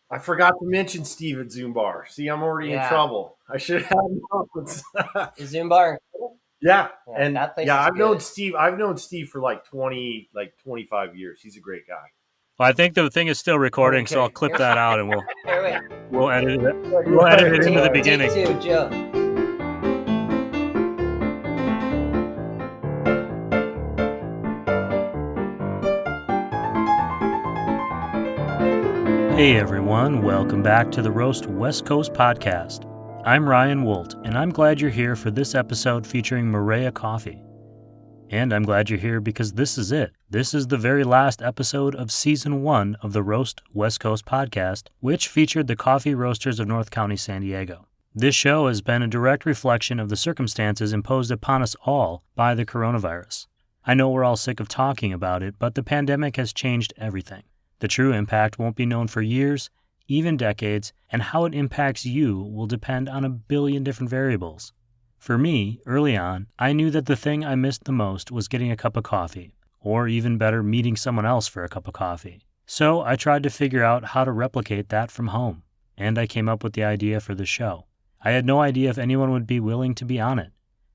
I forgot to mention Steve at Zoom Bar. See, I'm already in trouble. I should have notes. Is Zoom Bar? Yeah, Yeah, and that place yeah, is I've good. known Steve. I've known Steve for like 25 years. He's a great guy. Well, I think the thing is still recording, so I'll clip that out and we'll edit it. We'll edit it into the beginning. Take 2, Joe. Hey everyone, welcome back to the Roast West Coast podcast. I'm Ryan Wolt, and I'm glad you're here for this episode featuring Marea Coffee. And I'm glad you're here because this is it. This is the very last episode of Season 1 of the Roast West Coast podcast, which featured the coffee roasters of North County, San Diego. This show has been a direct reflection of the circumstances imposed upon us all by the coronavirus. I know we're all sick of talking about it, but the pandemic has changed everything. The true impact won't be known for years, even decades, and how it impacts you will depend on a billion different variables. For me, early on, I knew that the thing I missed the most was getting a cup of coffee, or even better, meeting someone else for a cup of coffee. So I tried to figure out how to replicate that from home, and I came up with the idea for the show. I had no idea if anyone would be willing to be on it.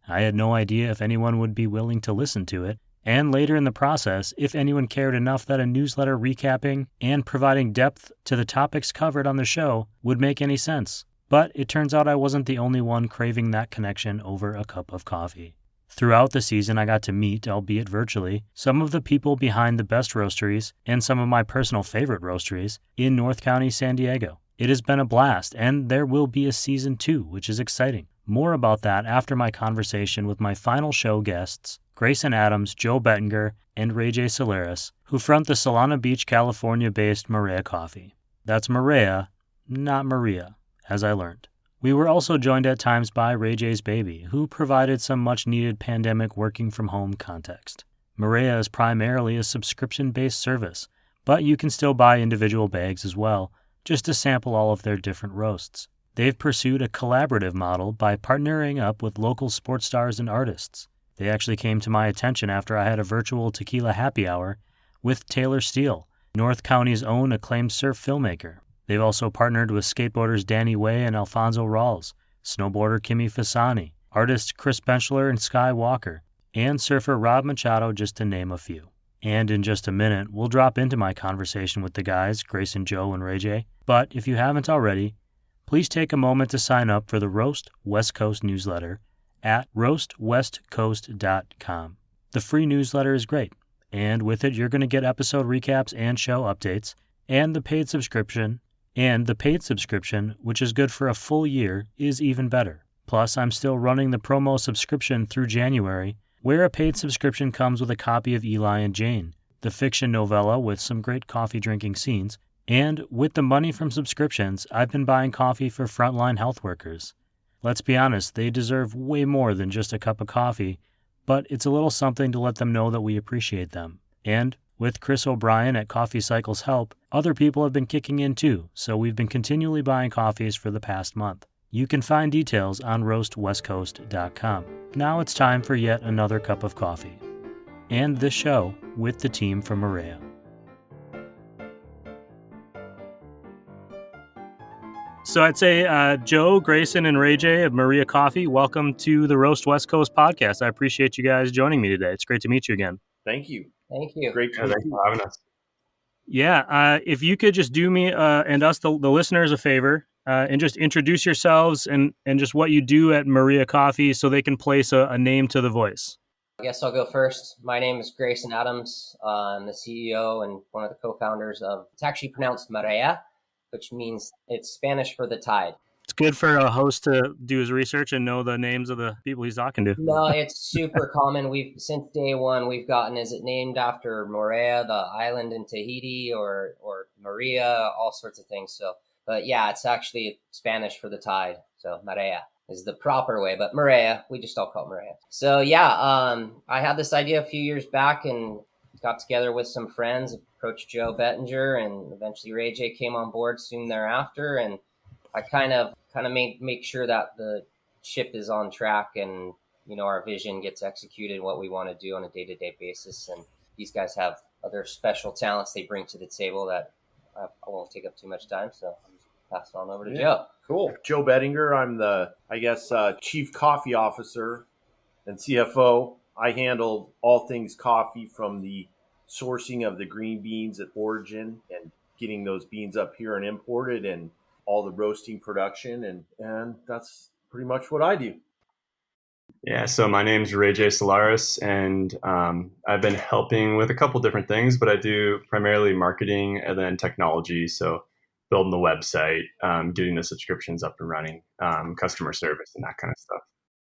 I had no idea if anyone would be willing to listen to it, and later in the process, if anyone cared enough that a newsletter recapping and providing depth to the topics covered on the show would make any sense. But it turns out I wasn't the only one craving that connection over a cup of coffee. Throughout the season, I got to meet, albeit virtually, some of the people behind the best roasteries and some of my personal favorite roasteries in North County, San Diego. It has been a blast, and there will be a Season 2, which is exciting. More about that after my conversation with my final show guests, Grayson Adams, Joe Bettinger, and Reyjay Solares, who front the Solana Beach, California-based Marea Coffee. That's Marea, not Maria, as I learned. We were also joined at times by Reyjay's baby, who provided some much-needed pandemic working-from-home context. Marea is primarily a subscription-based service, but you can still buy individual bags as well, just to sample all of their different roasts. They've pursued a collaborative model by partnering up with local sports stars and artists. They actually came to my attention after I had a virtual tequila happy hour with Taylor Steele, North County's own acclaimed surf filmmaker. They've also partnered with skateboarders Danny Way and Alfonso Rawls, snowboarder Kimi Fasani, artists Chris Benchler and Sky Walker, and surfer Rob Machado, just to name a few. And in just a minute, we'll drop into my conversation with the guys, Grayson, Joe, and Reyjay. But if you haven't already, please take a moment to sign up for the Roast West Coast newsletter at roastwestcoast.com. The free newsletter is great, and with it you're going to get episode recaps and show updates, and the paid subscription, which is good for a full year, is even better. Plus, I'm still running the promo subscription through January, where a paid subscription comes with a copy of Eli and Jane, the fiction novella with some great coffee drinking scenes, and with the money from subscriptions, I've been buying coffee for frontline health workers. Let's be honest, they deserve way more than just a cup of coffee, but it's a little something to let them know that we appreciate them. And with Chris O'Brien at Coffee Cycle's help, other people have been kicking in too, so we've been continually buying coffees for the past month. You can find details on roastwestcoast.com. Now it's time for yet another cup of coffee. And this show with the team from Marea. So I'd say Joe, Grayson, and Reyjay of Marea Coffee, welcome to the Roast West Coast podcast. I appreciate you guys joining me today. It's great to meet you again. Thank you. Thank you. Great to meet you. for having us. Yeah, if you could just do me and us, the listeners, a favor, and just introduce yourselves and just what you do at Marea Coffee so they can place a name to the voice. I guess I'll go first. My name is Grayson Adams. I'm the CEO and one of the co-founders of, it's actually pronounced Marea, which means it's Spanish for the tide. It's good for a host to do his research and know the names of the people he's talking to. No, it's super common. Since day one, we've gotten, is it named after Marea, the island in Tahiti, or Maria, all sorts of things. So, but yeah, it's actually Spanish for the tide. So Marea is the proper way, but Marea, we just all call it Marea. So yeah, I had this idea a few years back and got together with some friends, approached Joe Bettinger, and eventually Reyjay came on board soon thereafter. And I kind of make sure that the ship is on track and, you know, our vision gets executed, what we want to do on a day-to-day basis. And these guys have other special talents they bring to the table that I won't take up too much time, so I'll just pass it on over to Joe. Cool. Joe Bettinger. I'm the, Chief Coffee Officer and CFO. I handle all things coffee, from the sourcing of the green beans at origin and getting those beans up here and imported, and all the roasting production. And that's pretty much what I do. Yeah, so my name's Reyjay Solares, and I've been helping with a couple different things, but I do primarily marketing and then technology. So building the website, getting the subscriptions up and running, customer service, and that kind of stuff.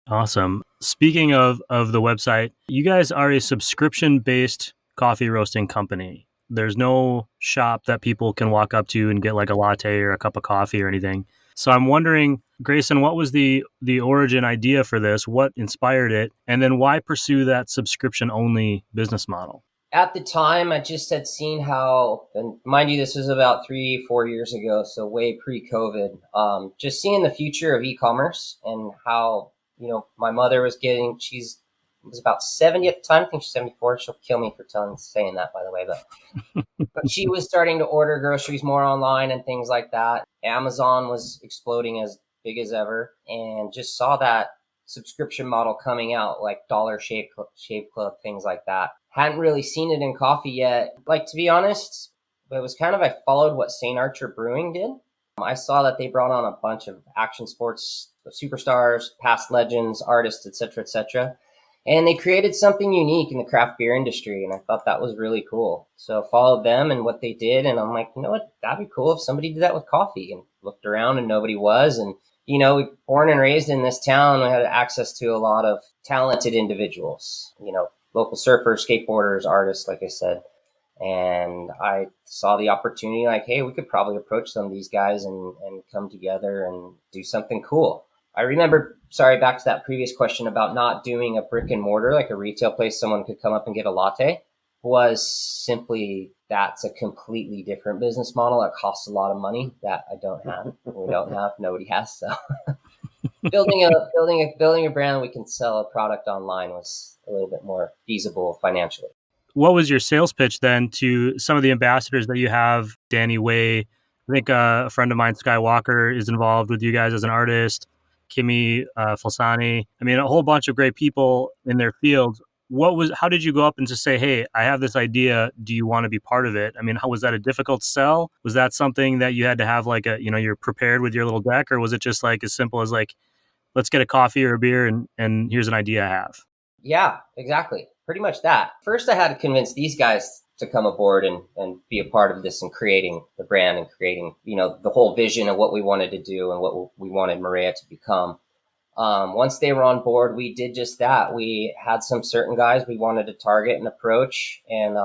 Awesome. Speaking of the website, you guys are a subscription-based coffee roasting company. There's no shop that people can walk up to and get like a latte or a cup of coffee or anything. So I'm wondering, Grayson, what was the origin idea for this? What inspired it? And then why pursue that subscription-only business model? At the time, I just had seen how, and mind you, this was about 3-4 years ago, so way pre-COVID, just seeing the future of e-commerce and how, my mother was was about 70 at the time. I think she's 74. She'll kill me for saying that, by the way, but she was starting to order groceries more online and things like that. Amazon was exploding as big as ever, and just saw that subscription model coming out, like Dollar Shave Club, things like that. Hadn't really seen it in coffee yet. Like, to be honest, it was kind of, I followed what St. Archer Brewing did. I saw that they brought on a bunch of action sports superstars, past legends, artists, etc., etc. And they created something unique in the craft beer industry, and I thought that was really cool. So followed them and what they did, and I'm like, you know what, that'd be cool if somebody did that with coffee. And looked around and nobody was. And, born and raised in this town, we had access to a lot of talented individuals, local surfers, skateboarders, artists, like I said. And I saw the opportunity, like, hey, we could probably approach some of these guys and come together and do something cool. I remember, back to that previous question about not doing a brick and mortar, like a retail place someone could come up and get a latte, was simply that's a completely different business model that costs a lot of money that I don't have. We don't have, nobody has. So building a brand we can sell a product online was a little bit more feasible financially. What was your sales pitch then to some of the ambassadors that you have? Danny Way, I think a friend of mine, Skywalker, is involved with you guys as an artist. Kimi Falsani. I mean, a whole bunch of great people in their fields. How did you go up and just say, hey, I have this idea. Do you want to be part of it? I mean, was that a difficult sell? Was that something that you had to have like you're prepared with your little deck, or was it just like as simple as like, let's get a coffee or a beer and here's an idea I have? Yeah, exactly. Pretty much that. First, I had to convince these guys to come aboard and be a part of this and creating the brand and creating, the whole vision of what we wanted to do and what we wanted Marea to become. Once they were on board, we did just that. We had some certain guys we wanted to target and approach, and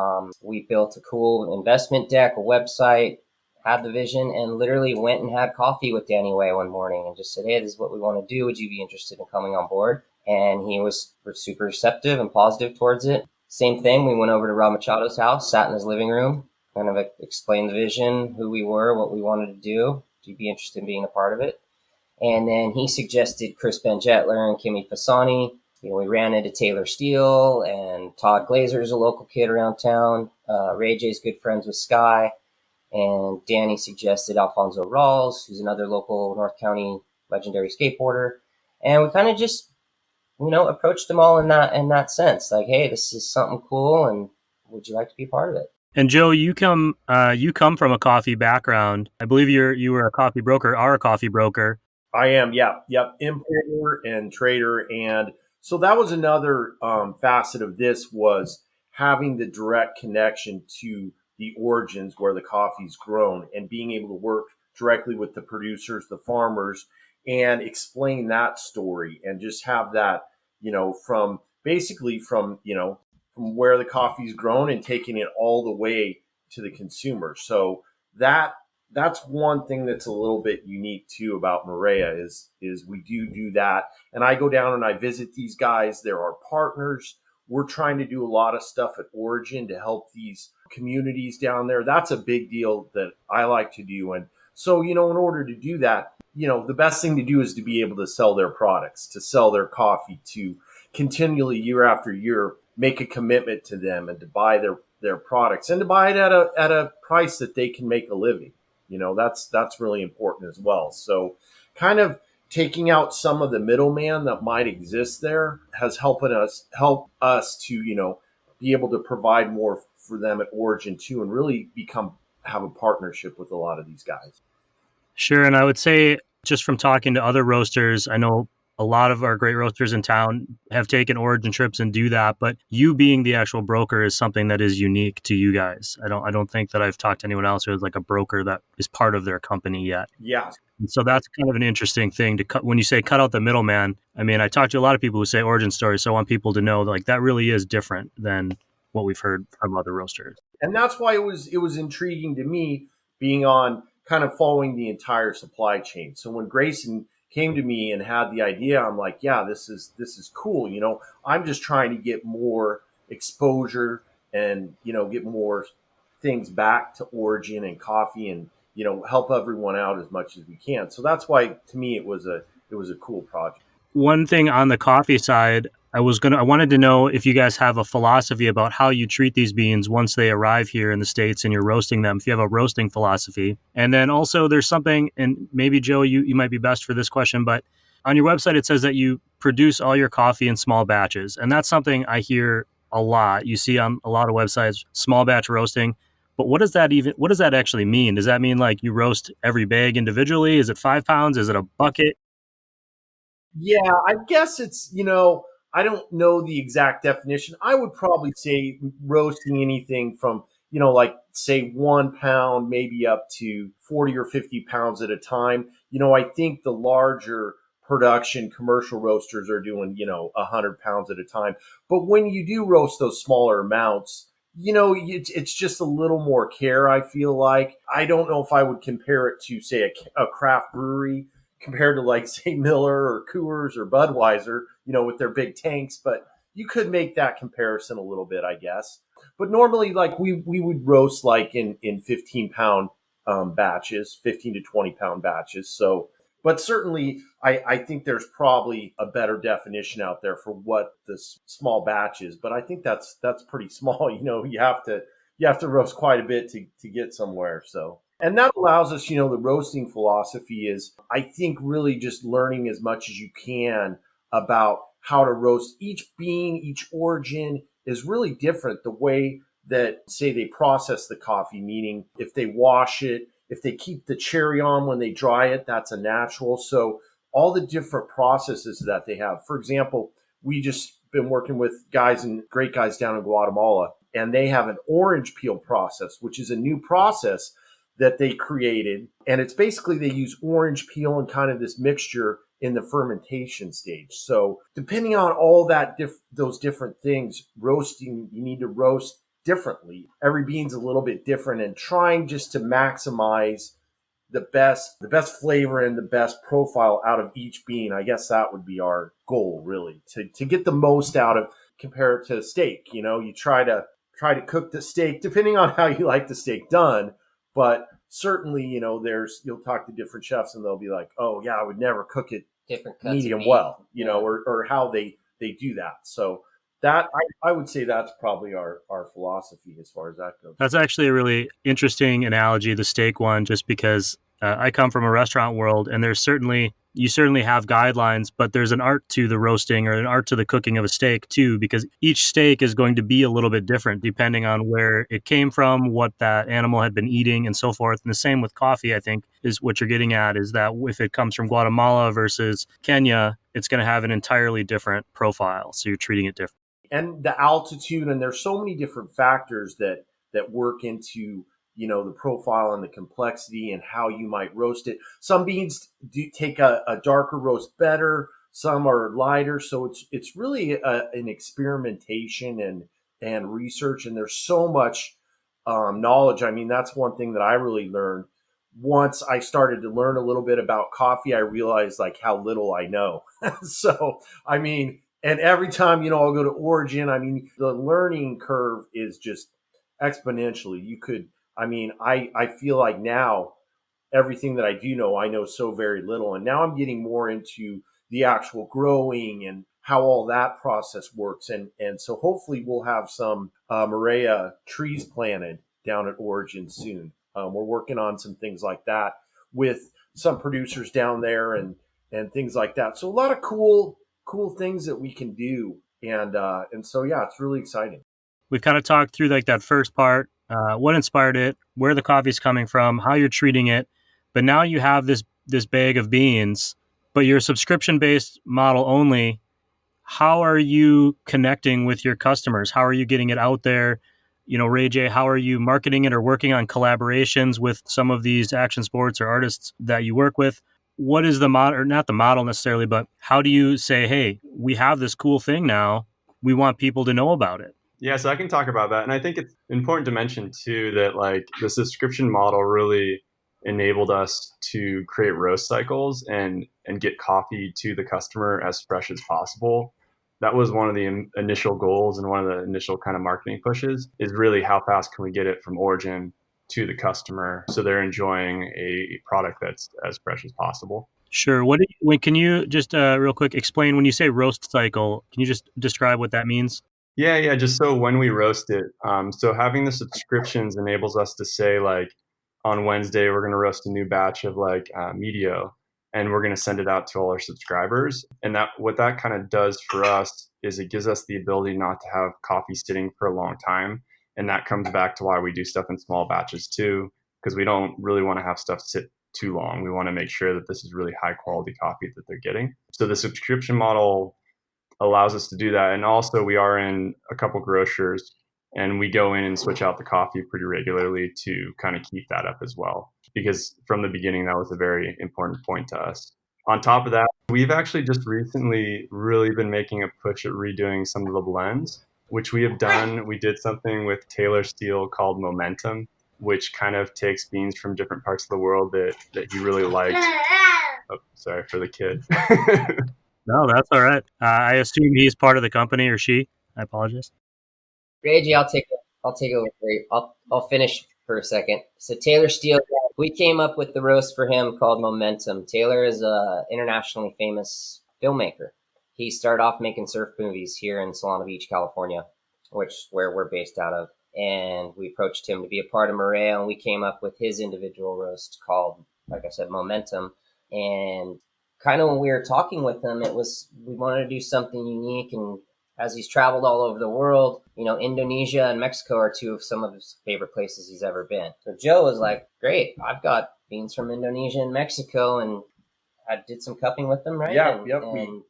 we built a cool investment deck, a website, had the vision, and literally went and had coffee with Danny Way one morning and just said, hey, this is what we want to do. Would you be interested in coming on board? And he was super receptive and positive towards it. Same thing, we went over to Rob Machado's house, sat in his living room, kind of explained the vision, who we were, what we wanted to do. Would you be interested in being a part of it? And then he suggested Chris Benjetler and Kimi Fasani. We ran into Taylor Steele, and Todd Glazer is a local kid around town. Reyjay's good friends with Sky. And Danny suggested Alfonso Rawls, who's another local North County legendary skateboarder. And we kind of just approached them all in that sense. Like, hey, this is something cool, and would you like to be part of it? And Joe, you come from a coffee background. I believe you were a coffee broker, are a coffee broker. I am, yeah. Yep. Importer and trader. And so that was another facet of this, was having the direct connection to the origins where the coffee's grown and being able to work directly with the producers, the farmers, and explain that story and just have that, from where the coffee's grown and taking it all the way to the consumer. So that's one thing that's a little bit unique too about Marea is we do that. And I go down and I visit these guys. They're our partners. We're trying to do a lot of stuff at Origin to help these communities down there. That's a big deal that I like to do. And so, in order to do that, the best thing to do is to be able to sell their products, to sell their coffee, to continually year after year make a commitment to them and to buy their products and to buy it at a price that they can make a living. That's really important as well. So kind of taking out some of the middleman that might exist there has help us to, be able to provide more for them at origin too, and really have a partnership with a lot of these guys. Sure. And I would say, just from talking to other roasters, I know a lot of our great roasters in town have taken origin trips and do that, but you being the actual broker is something that is unique to you guys. I don't think that I've talked to anyone else who is like a broker that is part of their company yet. Yeah. And so that's kind of an interesting thing to cut. When you say cut out the middleman, I mean, I talk to a lot of people who say origin stories, so I want people to know like that really is different than what we've heard from other roasters. And that's why it was intriguing to me, being on kind of following the entire supply chain. So when Grayson came to me and had the idea, I'm like, yeah, this is cool. I'm just trying to get more exposure and, get more things back to origin and coffee and, help everyone out as much as we can. So that's why, to me, it was a cool project. One thing on the coffee side, I wanted to know if you guys have a philosophy about how you treat these beans once they arrive here in the States and you're roasting them, if you have a roasting philosophy. And then also there's something, and maybe Joe, you might be best for this question, but on your website, it says that you produce all your coffee in small batches. And that's something I hear a lot. You see on a lot of websites, small batch roasting. But what does that actually mean? Does that mean like you roast every bag individually? Is it 5 pounds? Is it a bucket? Yeah, I guess it's, I don't know the exact definition. I would probably say roasting anything from, like say 1 pound, maybe up to 40 or 50 pounds at a time. I think the larger production commercial roasters are doing, 100 pounds at a time. But when you do roast those smaller amounts, it's just a little more care, I feel like. I don't know if I would compare it to, say, a craft brewery compared to, like, say, Miller or Coors or Budweiser, with their big tanks. But you could make that comparison a little bit, I guess. But normally, like, we would roast like in 15-pound batches, 15 to 20-pound batches. So, but certainly, I think there's probably a better definition out there for what this small batch is. But I think that's pretty small. You have to roast quite a bit to get somewhere. So, and that allows us, the roasting philosophy is, I think, really just learning as much as you can about how to roast each bean, each origin is really different. The way that, say, they process the coffee, meaning if they wash it, if they keep the cherry on when they dry it, that's a natural. So all the different processes that they have. For example, we just been working with great guys down in Guatemala, and they have an orange peel process, which is a new process that they created. And it's basically they use orange peel and kind of this mixture in the fermentation stage. So depending on all that, those different things, roasting, you need to roast differently. Every bean's a little bit different, and trying just to maximize the best flavor and the best profile out of each bean. I guess that would be our goal, really, to get the most out of, compare it to steak. You try to cook the steak depending on how you like the steak done, but certainly, you'll talk to different chefs and they'll be like, oh yeah, I would never cook it Different cuts medium well, or how they do that. So that I would say that's probably our philosophy as far as that goes. That's actually a really interesting analogy, the steak one, just because I come from a restaurant world, and you certainly have guidelines, but there's an art to the roasting or an art to the cooking of a steak too, because each steak is going to be a little bit different depending on where it came from, what that animal had been eating, and so forth. And the same with coffee, I think, is what you're getting at, is that if it comes from Guatemala versus Kenya, it's going to have an entirely different profile. So you're treating it different. And the altitude, and there's so many different factors that work into, the profile and the complexity and how you might roast it. Some beans do take a darker roast better, some are lighter. So it's really an experimentation and research, and there's so much knowledge. I mean, that's one thing that I really learned. Once I started to learn a little bit about coffee, I realized like how little I know. So, I mean, and every time, I'll go to origin, I mean, the learning curve is just exponentially. I feel like now everything that I do know, I know so very little. And now I'm getting more into the actual growing and how all that process works. And so hopefully we'll have some Marea trees planted down at Origin soon. We're working on some things like that with some producers down there and things like that. So a lot of cool things that we can do. And so, yeah, it's really exciting. We've kind of talked through like that first part, what inspired it, where the coffee's coming from, how you're treating it. But now you have this bag of beans, but you're a subscription-based model only. How are you connecting with your customers? How are you getting it out there? Reyjay, how are you marketing it or working on collaborations with some of these action sports or artists that you work with? What is the model, or not the model necessarily, but how do you say, hey, we have this cool thing now. We want people to know about it? Yeah, so I can talk about that. And I think it's important to mention too that like the subscription model really enabled us to create roast cycles and get coffee to the customer as fresh as possible. That was one of the initial goals and one of the initial kind of marketing pushes, is really how fast can we get it from origin to the customer so they're enjoying a product that's as fresh as possible. Sure. Can you just real quick explain when you say roast cycle, can you just describe what that means? Yeah. Just so when we roast it, so having the subscriptions enables us to say like on Wednesday, we're going to roast a new batch of like Medio, and we're going to send it out to all our subscribers. And what that kind of does for us is it gives us the ability not to have coffee sitting for a long time. And that comes back to why we do stuff in small batches too, because we don't really want to have stuff sit too long. We want to make sure that this is really high quality coffee that they're getting. So the subscription model allows us to do that. And also we are in a couple grocers and we go in and switch out the coffee pretty regularly to kind of keep that up as well. Because from the beginning, that was a very important point to us. On top of that, we've actually just recently really been making a push at redoing some of the blends, which we have done. We did something with Taylor Steele called Momentum, which kind of takes beans from different parts of the world that he really liked. Oh, sorry for the kid. No, that's all right. I assume he's part of the company, or she. I apologize. Reyjay, I'll take over. I'll finish for a second. So Taylor Steele, we came up with the roast for him called Momentum. Taylor is a internationally famous filmmaker. He started off making surf movies here in Solana Beach, California, where we're based out of. And we approached him to be a part of Marea, and we came up with his individual roast called, like I said, Momentum. And kind of when we were talking with him, we wanted to do something unique. And as he's traveled all over the world, Indonesia and Mexico are two of some of his favorite places he's ever been. So Joe was like, great, I've got beans from Indonesia and Mexico, and I did some cupping with them, right? Yeah, we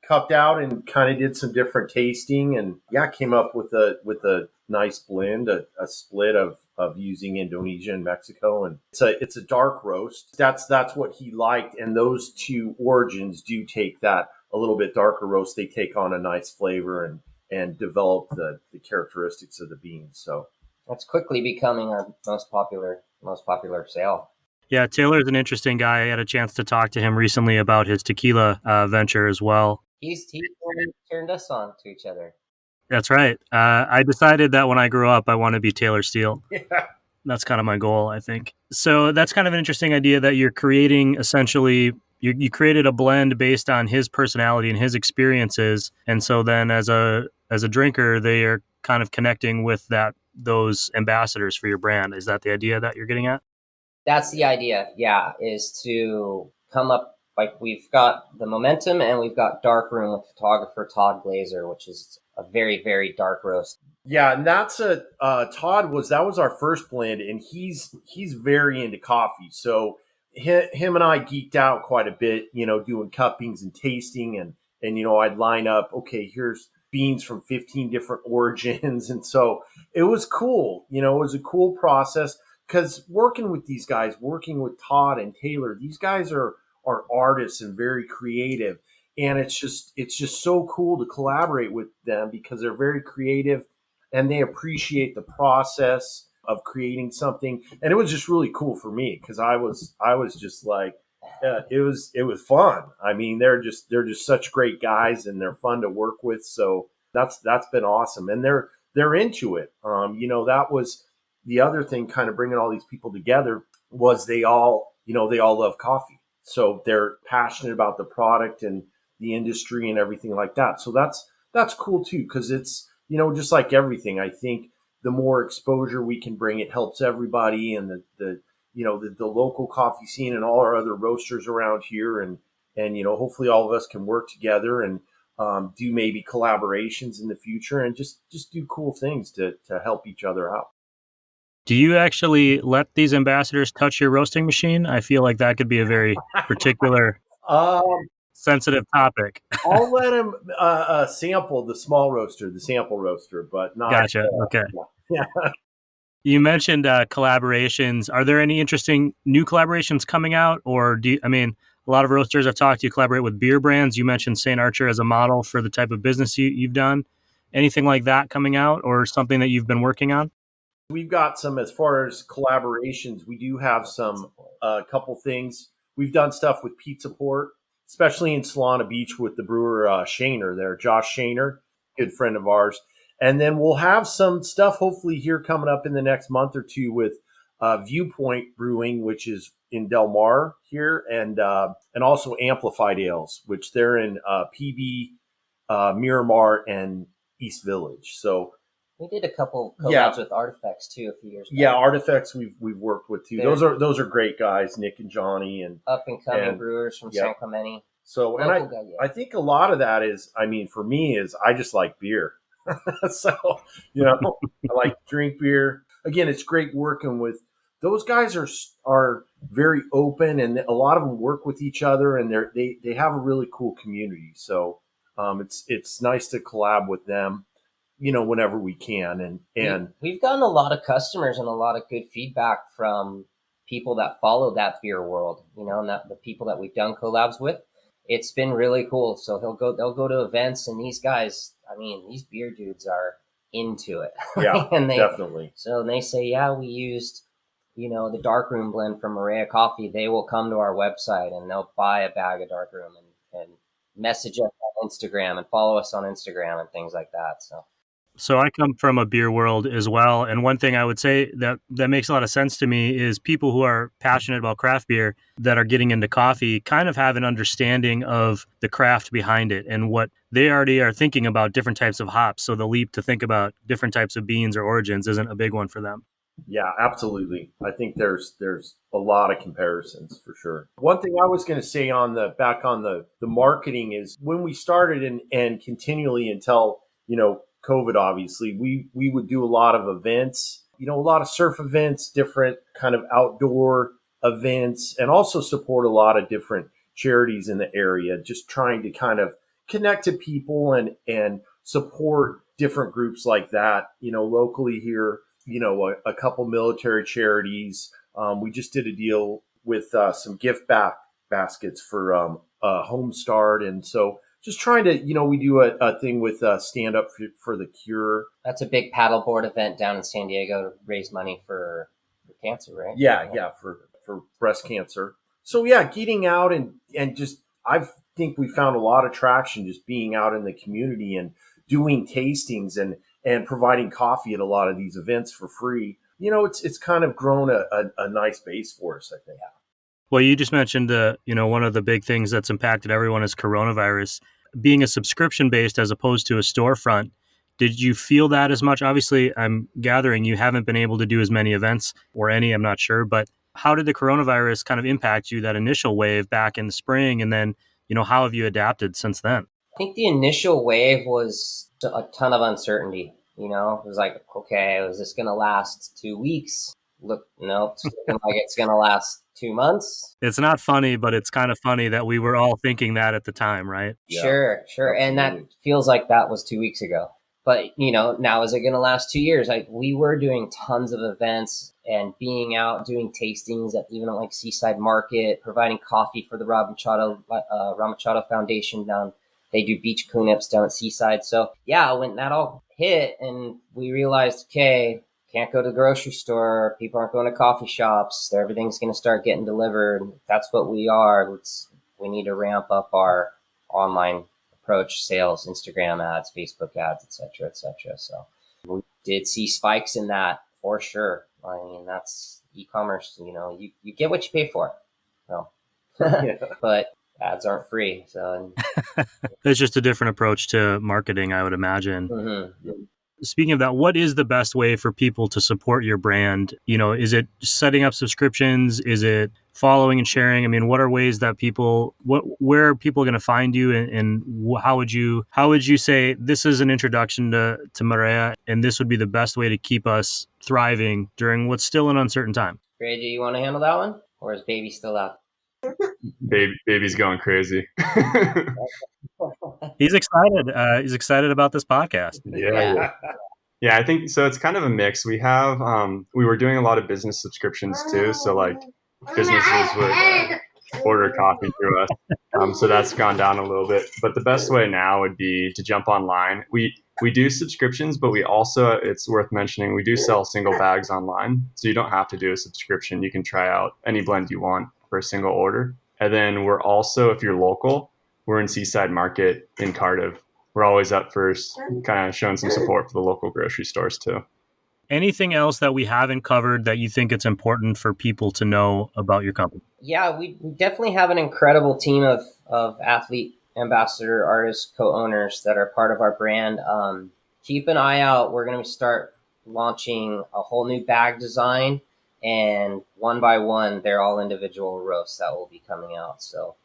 cupped out and kind of did some different tasting, and came up with a nice blend, a split of using Indonesia and Mexico, and it's a dark roast. That's what he liked, and those two origins do take that a little bit darker roast. They take on a nice flavor and develop the characteristics of the beans. So that's quickly becoming our most popular sale. Yeah, Taylor's an interesting guy. I had a chance to talk to him recently about his tequila venture as well. He turned us on to each other. That's right. I decided that when I grew up, I want to be Taylor Steele. Yeah. That's kind of my goal, I think. So that's kind of an interesting idea that you're creating essentially. You created a blend based on his personality and his experiences. And so then as a drinker, they are kind of connecting with those ambassadors for your brand. Is that the idea that you're getting at? That's the idea, yeah, is to come up, like we've got the Momentum and we've got Dark Room with photographer Todd Glazer, which is a very, very dark roast. Yeah, and that's Todd was our first blend, and he's very into coffee. So him and I geeked out quite a bit, doing cuppings and tasting, and I'd line up, okay, here's beans from 15 different origins, and so it was cool. It was a cool process. Because working with these guys, working with Todd and Taylor, these guys are artists and very creative. And it's just so cool to collaborate with them because they're very creative and they appreciate the process of creating something. And it was just really cool for me because I was just like, it was fun. I mean, they're just such great guys and they're fun to work with. So that's been awesome. And they're into it. That was the other thing, kind of bringing all these people together, was they all love coffee. So they're passionate about the product and the industry and everything like that. So that's cool too, because it's, just like everything. I think the more exposure we can bring, it helps everybody, and the local coffee scene and all our other roasters around here, and hopefully all of us can work together and do maybe collaborations in the future, and just do cool things to help each other out. Do you actually let these ambassadors touch your roasting machine? I feel like that could be a very particular sensitive topic. I'll let him sample the sample roaster, but not. Gotcha. Okay. Yeah. You mentioned collaborations. Are there any interesting new collaborations coming out? Or a lot of roasters I've talked to collaborate with beer brands. You mentioned St. Archer as a model for the type of business you've done. Anything like that coming out, or something that you've been working on? We've got some, as far as collaborations, we do have some, couple things. We've done stuff with Pizza Port, especially in Solana Beach with the brewer Shaner there, Josh Shaner, good friend of ours. And then we'll have some stuff hopefully here coming up in the next month or two with Viewpoint Brewing, which is in Del Mar here, and also Amplified Ales, which they're in PB, Miramar, and East Village. So we did a couple collabs with Artifacts too a few years back. Yeah, Artifacts we've worked with too. Those are great guys, Nick and Johnny, and up and coming brewers from San Clemente. So, and I think a lot of that is, for me, is I just like beer. So, I like to drink beer. Again, it's great working with those guys. Are very open, and a lot of them work with each other, and they have a really cool community. So, it's nice to collab with them, whenever we can. And we've gotten a lot of customers and a lot of good feedback from people that follow that beer world, and that the people that we've done collabs with. It's been really cool. So they'll go to events, and these guys, these beer dudes are into it. Yeah, and definitely. So they say, yeah, we used, the darkroom blend from Marea Coffee. They will come to our website and they'll buy a bag of darkroom and message us on Instagram and follow us on Instagram and things like that. So I come from a beer world as well. And one thing I would say that makes a lot of sense to me is people who are passionate about craft beer that are getting into coffee kind of have an understanding of the craft behind it and what they already are thinking about different types of hops. So the leap to think about different types of beans or origins isn't a big one for them. Yeah, absolutely. I think there's a lot of comparisons for sure. One thing I was going to say back on the marketing is when we started and continually until, COVID, obviously, we would do a lot of events, a lot of surf events, different kind of outdoor events, and also support a lot of different charities in the area, just trying to kind of connect to people and support different groups like that, locally here, a couple military charities. We just did a deal with some gift baskets for Homestart. And so just trying to, we do a thing with Stand Up for the Cure. That's a big paddleboard event down in San Diego to raise money for cancer, right? Yeah, for breast cancer. So yeah, getting out and just, I think we found a lot of traction just being out in the community and doing tastings and providing coffee at a lot of these events for free. It's kind of grown a nice base for us, I think. Well, you just mentioned, one of the big things that's impacted everyone is coronavirus. Being a subscription-based as opposed to a storefront, did you feel that as much? Obviously, I'm gathering you haven't been able to do as many events, or any, I'm not sure. But how did the coronavirus kind of impact you, that initial wave back in the spring? And then, how have you adapted since then? I think the initial wave was a ton of uncertainty. It was like, okay, is this going to last 2 weeks? Look, no, it's looking like it's going to last 2 months. It's not funny, but it's kind of funny that we were all thinking that at the time, right? Yeah, sure. Absolutely. And that feels like that was 2 weeks ago. But, now is it going to last 2 years? We were doing tons of events and being out doing tastings at even like Seaside Market, providing coffee for the Ramachado Foundation down. They do beach cleanups down at Seaside. So yeah, when that all hit and we realized, okay, can't go to the grocery store, people aren't going to coffee shops, everything's going to start getting delivered. That's what we are. We need to ramp up our online approach, sales, Instagram ads, Facebook ads, et cetera. So we did see spikes in that for sure. That's e-commerce, you get what you pay for. So, but ads aren't free. So It's just a different approach to marketing, I would imagine. mm-hmm. Speaking of that, what is the best way for people to support your brand? You know, is it setting up subscriptions? Is it following and sharing? I mean, what are ways that where are people going to find you, and how would you say this is an introduction to Marea, and this would be the best way to keep us thriving during what's still an uncertain time? Reyjay, you want to handle that one, or is baby still out? Baby's going crazy. He's excited. He's excited about this podcast. Yeah, I think so. It's kind of a mix. We have we were doing a lot of business subscriptions too. So like businesses would order coffee through us. So that's gone down a little bit. But the best way now would be to jump online. We do subscriptions, but we also, it's worth mentioning, we do sell single bags online. So you don't have to do a subscription. You can try out any blend you want for a single order. And then we're also, if you're local, we're in Seaside Market in Cardiff. We're always up for kind of showing some support for the local grocery stores too. Anything else that we haven't covered that you think it's important for people to know about your company? Yeah, we definitely have an incredible team of athlete ambassador, artists, co-owners that are part of our brand. Keep an eye out. We're going to start launching a whole new bag design, and one by one, they're all individual roasts that will be coming out. So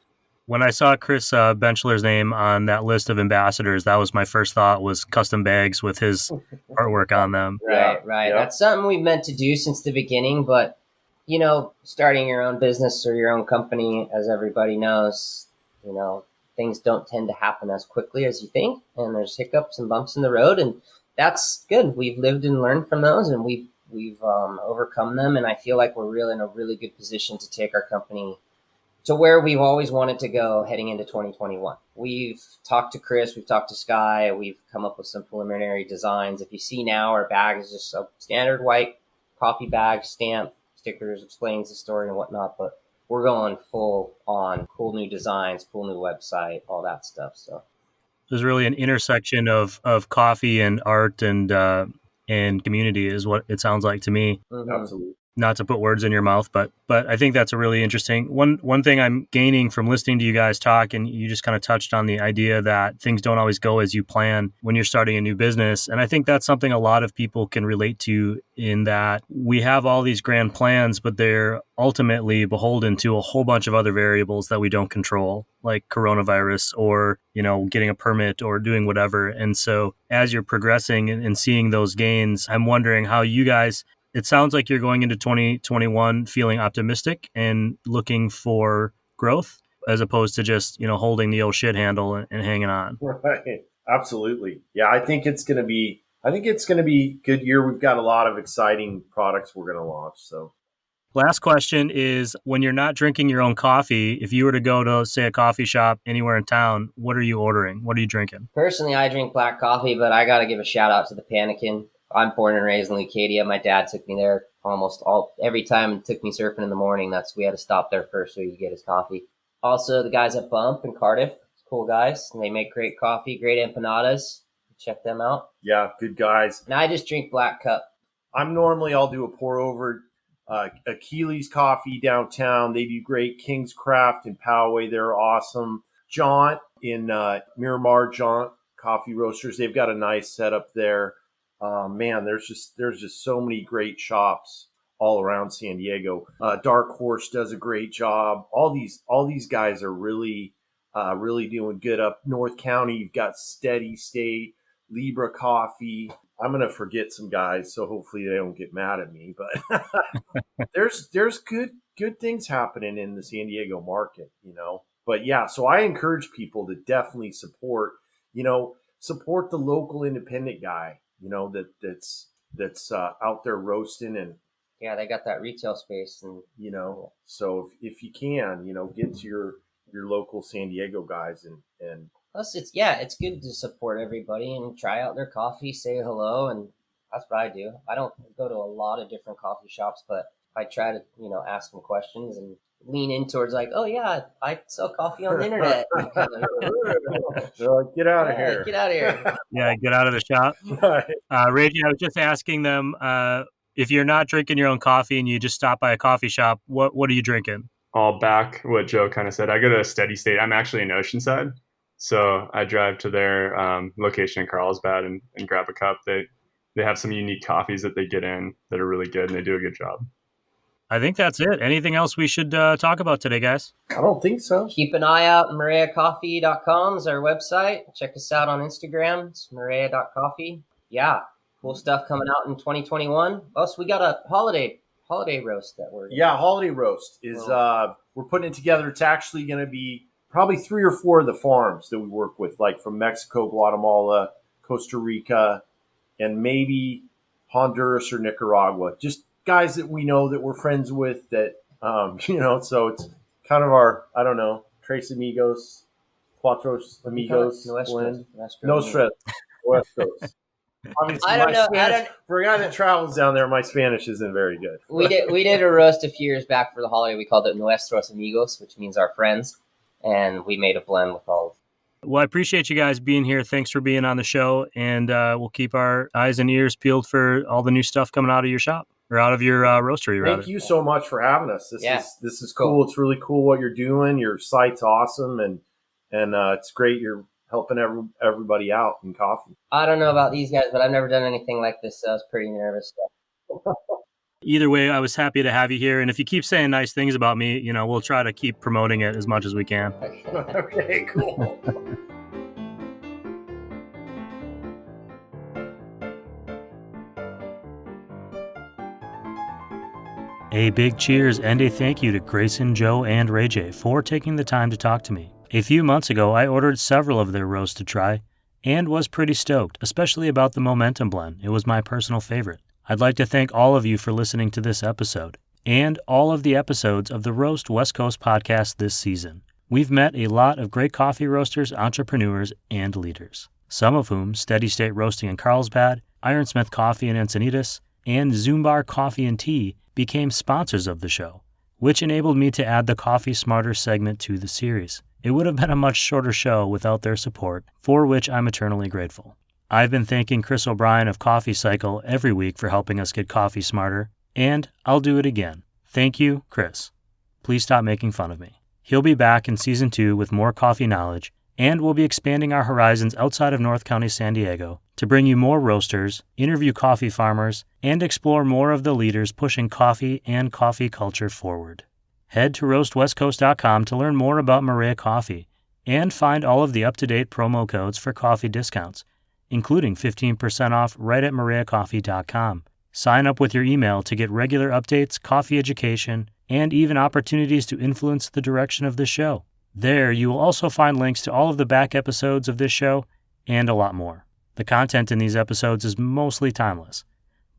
when I saw Chris Benchler's name on that list of ambassadors, that was my first thought, was custom bags with his artwork on them. Right. Yeah. That's something we've meant to do since the beginning, but you know, starting your own business or your own company, as everybody knows, you know, things don't tend to happen as quickly as you think, and there's hiccups and bumps in the road, and that's good. We've lived and learned from those, and we've overcome them, and I feel like we're really in a really good position to take our company to where we've always wanted to go heading into 2021. We've talked to Chris, we've talked to Sky, we've come up with some preliminary designs. If you see now, our bag is just a standard white coffee bag, stamp, stickers, explains the story and whatnot, but we're going full on cool new designs, cool new website, all that stuff. So there's really an intersection of coffee and art and community is what it sounds like to me. Mm-hmm. Absolutely. Not to put words in your mouth, but I think that's a really interesting one thing I'm gaining from listening to you guys talk, and you just kind of touched on the idea that things don't always go as you plan when you're starting a new business. And I think that's something a lot of people can relate to, in that we have all these grand plans, but they're ultimately beholden to a whole bunch of other variables that we don't control, like coronavirus or, you know, getting a permit or doing whatever. And so as you're progressing and seeing those gains, I'm wondering how you guys, it sounds like you're going into 2021 feeling optimistic and looking for growth, as opposed to just, you know, holding the old shit handle and hanging on. Right. Absolutely. Yeah, I think it's going to be a good year. We've got a lot of exciting products we're going to launch. So last question is, when you're not drinking your own coffee, if you were to go to, say, a coffee shop anywhere in town, what are you ordering? What are you drinking? Personally, I drink black coffee, but I got to give a shout out to the Panikin. I'm born and raised in Leucadia. My dad took me there every time and took me surfing in the morning. We had to stop there first so he could get his coffee. Also, the guys at Bump in Cardiff, cool guys. And they make great coffee, great empanadas. Check them out. Yeah, good guys. And I just drink black cup. I'll do a pour over. Achilles Coffee downtown. They do great. King's Craft in Poway. They're awesome. Jaunt in Miramar, Jaunt Coffee Roasters. They've got a nice setup there. Man, there's just so many great shops all around San Diego. Dark Horse does a great job. All these guys are really doing good. Up North County, you've got Steady State, Libra Coffee. I'm gonna forget some guys, so hopefully they don't get mad at me. But there's good things happening in the San Diego market, you know. But yeah, so I encourage people to definitely support the local independent guy, you know, that's out there roasting. And yeah, they got that retail space, and you know, so if you can, you know, get to your local San Diego guys and plus it's good to support everybody and try out their coffee, say hello, and that's what I do. I don't go to a lot of different coffee shops, but I try to, you know, ask them questions and lean in towards like, oh yeah, I sell coffee on the internet. They're like, get out of here. Get out of here. Yeah, get out of the shop. Right. Reyjay, I was just asking them, if you're not drinking your own coffee and you just stop by a coffee shop, what are you drinking? I'll back what Joe kind of said. I go to a steady state. I'm actually in Oceanside. So I drive to their location in Carlsbad and grab a cup. They have some unique coffees that they get in that are really good, and they do a good job. I think that's it. Anything else we should talk about today, guys? I don't think so. Keep an eye out. MareaCoffee.com is our website. Check us out on Instagram. It's Marea.coffee. Yeah, cool stuff coming out in 2021. Also, we got a holiday roast that we're holiday roast is we're putting it together. It's actually going to be probably 3 or 4 of the farms that we work with, like from Mexico, Guatemala, Costa Rica, and maybe Honduras or Nicaragua. Just guys that we know that we're friends with that, so it's kind of our, I don't know, Tres Amigos, Cuatros Amigos blend. Nostra. West Coast. Obviously, I don't know. For a guy that travels down there, my Spanish isn't very good. We did a roast a few years back for the holiday. We called it Nuestros Amigos, which means our friends. And we made a blend with all of them. Well, I appreciate you guys being here. Thanks for being on the show. And we'll keep our eyes and ears peeled for all the new stuff coming out of your shop. Or out of your roastery, rather. Thank you so much for having us. This is cool. It's really cool what you're doing. Your site's awesome, and it's great. You're helping everybody out in coffee. I don't know about these guys, but I've never done anything like this, so I was pretty nervous. Either way, I was happy to have you here. And if you keep saying nice things about me, we'll try to keep promoting it as much as we can. Okay, cool. A big cheers and a thank you to Grayson, Joe, and Reyjay for taking the time to talk to me. A few months ago, I ordered several of their roasts to try and was pretty stoked, especially about the Momentum blend. It was my personal favorite. I'd like to thank all of you for listening to this episode and all of the episodes of the Roast West Coast podcast this season. We've met a lot of great coffee roasters, entrepreneurs, and leaders, some of whom Steady State Roasting in Carlsbad, Ironsmith Coffee in Encinitas, and Zumbar Coffee and Tea became sponsors of the show, which enabled me to add the Coffee Smarter segment to the series. It would have been a much shorter show without their support, for which I'm eternally grateful. I've been thanking Chris O'Brien of Coffee Cycle every week for helping us get coffee smarter, and I'll do it again. Thank you, Chris. Please stop making fun of me. He'll be back in Season 2 with more coffee knowledge, and we'll be expanding our horizons outside of North County, San Diego, to bring you more roasters, interview coffee farmers, and explore more of the leaders pushing coffee and coffee culture forward. Head to roastwestcoast.com to learn more about Marea Coffee and find all of the up-to-date promo codes for coffee discounts, including 15% off right at mareacoffee.com. Sign up with your email to get regular updates, coffee education, and even opportunities to influence the direction of this show. There, you will also find links to all of the back episodes of this show and a lot more. The content in these episodes is mostly timeless,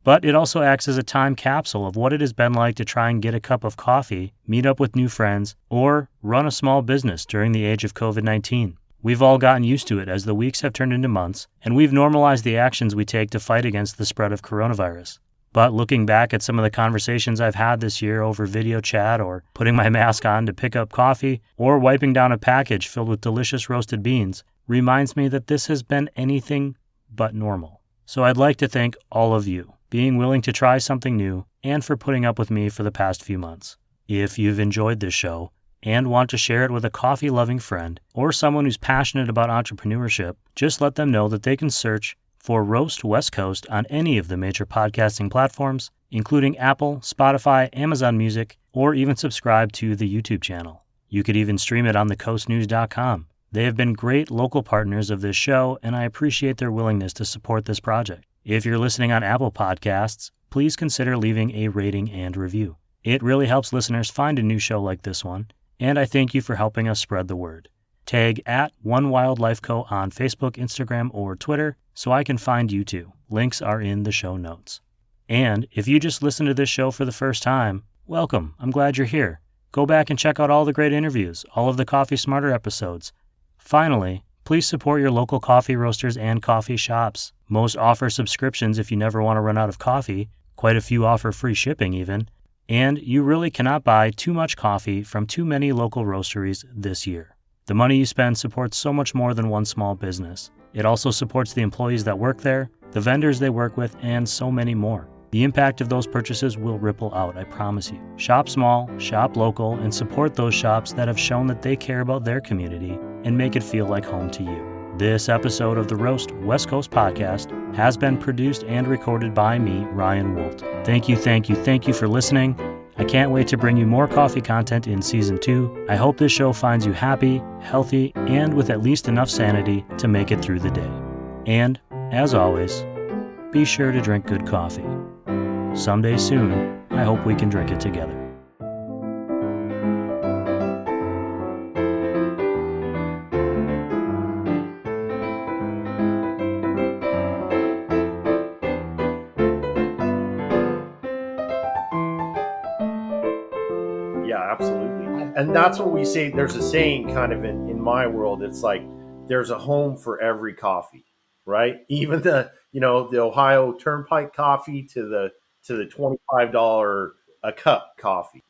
but it also acts as a time capsule of what it has been like to try and get a cup of coffee, meet up with new friends, or run a small business during the age of COVID-19. We've all gotten used to it as the weeks have turned into months, and we've normalized the actions we take to fight against the spread of coronavirus. But looking back at some of the conversations I've had this year over video chat, or putting my mask on to pick up coffee, or wiping down a package filled with delicious roasted beans, reminds me that this has been anything but normal. So I'd like to thank all of you being willing to try something new and for putting up with me for the past few months. If you've enjoyed this show and want to share it with a coffee-loving friend or someone who's passionate about entrepreneurship, just let them know that they can search for Roast West Coast on any of the major podcasting platforms, including Apple, Spotify, Amazon Music, or even subscribe to the YouTube channel. You could even stream it on thecoastnews.com. They have been great local partners of this show, and I appreciate their willingness to support this project. If you're listening on Apple Podcasts, please consider leaving a rating and review. It really helps listeners find a new show like this one, and I thank you for helping us spread the word. Tag at One Wildlife Co. on Facebook, Instagram, or Twitter so I can find you too. Links are in the show notes. And if you just listened to this show for the first time, welcome. I'm glad you're here. Go back and check out all the great interviews, all of the Coffee Smarter episodes. Finally, please support your local coffee roasters and coffee shops. Most offer subscriptions if you never want to run out of coffee. Quite a few offer free shipping even. And you really cannot buy too much coffee from too many local roasteries this year. The money you spend supports so much more than one small business. It also supports the employees that work there, the vendors they work with, and so many more. The impact of those purchases will ripple out, I promise you. Shop small, shop local, and support those shops that have shown that they care about their community and make it feel like home to you. This episode of the Roast West Coast podcast has been produced and recorded by me, Ryan Wolt. Thank you for listening. I can't wait to bring you more coffee content in Season 2. I hope this show finds you happy, healthy, and with at least enough sanity to make it through the day. And, as always, be sure to drink good coffee. Someday soon, I hope we can drink it together. Yeah, absolutely. And that's what we say. There's a saying kind of in my world. It's like there's a home for every coffee, right? Even the Ohio Turnpike coffee to the $25 a cup coffee.